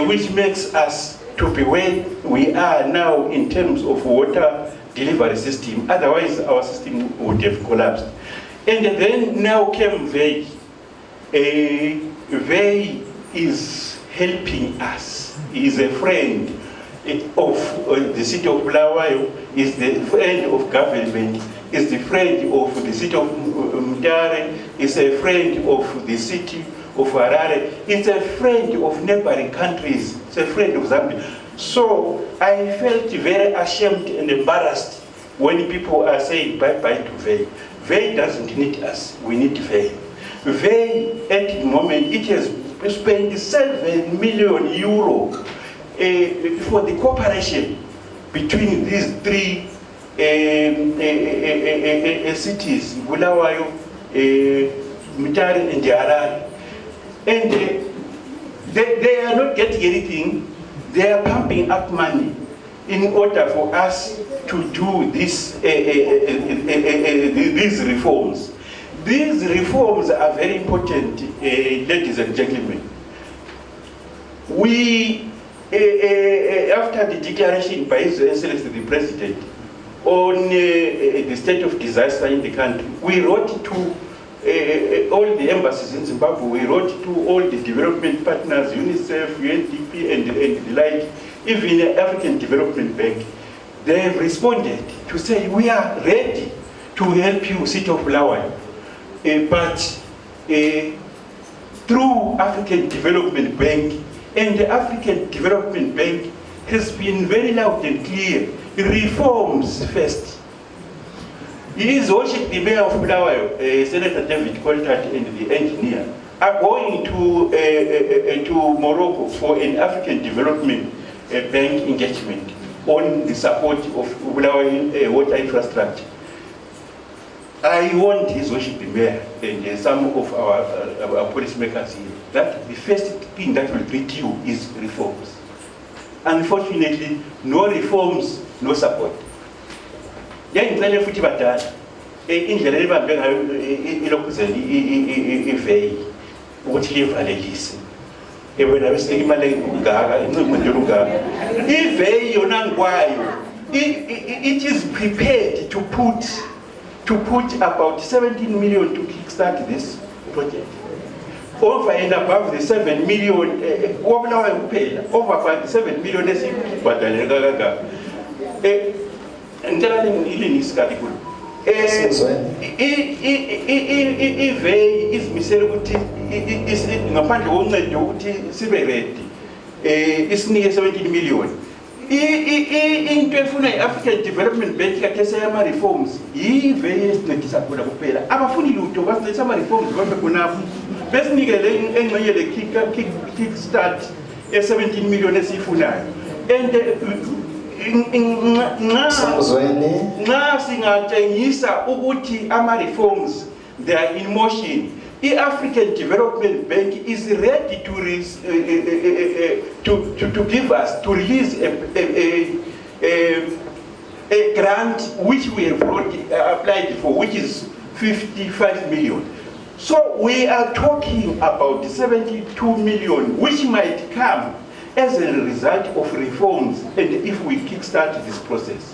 which makes us to be where we are now in terms of water delivery system. Otherwise, our system would have collapsed. And then now came VEI. VEI is helping us. He is a friend of the city of Bulawayo, is the friend of government, is the friend of the city of Mutare, is a friend of the city of Harare, it's a friend of neighboring countries, it's a friend of Zambia. So I felt very ashamed and embarrassed when people are saying bye-bye to VEI. VEI doesn't need us, we need VEI. VEI at the moment, it has spent 7 million euro for the cooperation between these three cities, Bulawayo, Mutare and Harare. And they are not getting anything, they are pumping up money in order for us to do this, these reforms. These reforms are very important, ladies and gentlemen. We, after the declaration by His Excellency the President on the state of disaster in the country, we wrote to all the embassies in Zimbabwe, we wrote to all the development partners, UNICEF, UNDP, and the like, even the African Development Bank. They have responded to say, we are ready to help you, City of Bulawayo. But through African Development Bank, and the African Development Bank has been very loud and clear, reforms first. His Worship the Mayor of Bulawayo, Senator David Coltart, and the engineer are going to Morocco for an African Development Bank engagement on the support of Bulawayo water infrastructure. I want His Worship the Mayor and some of our policymakers here that the first thing that will greet you is reforms. Unfortunately, no reforms, no support. Ngiyangicela futhi badala indlela elibambe ngayo ilokhuzela iVEI ukuthi livalelise ebona bese imali ngaka incimo nje ngaka iVEI yona ngwayo it is prepared to put about 17 million to kickstart this project. over and above the 7 million, over the 7 million esibhadaleka ngicela ilinisikali kulo. Ivey izimisela ukuthi ngaphandle koncedo ukuthi sibe ready isinike 17 million. Into efuna i-African Development Bank kathese yama-reforms ivey esincedisa khona kuphela abafuni lutho basincedisa ama-reforms babe khonapho besinikele engxenye le-kickstart 17 million esiyifunayo and nxa singatshengisa ukuthi ama-reforms they are in motion. The African Development Bank is ready to give us, to release a grant which we have already applied for, which is 55 million. So we are talking about 72 million, which might come as a result of reforms and if we kickstart this process.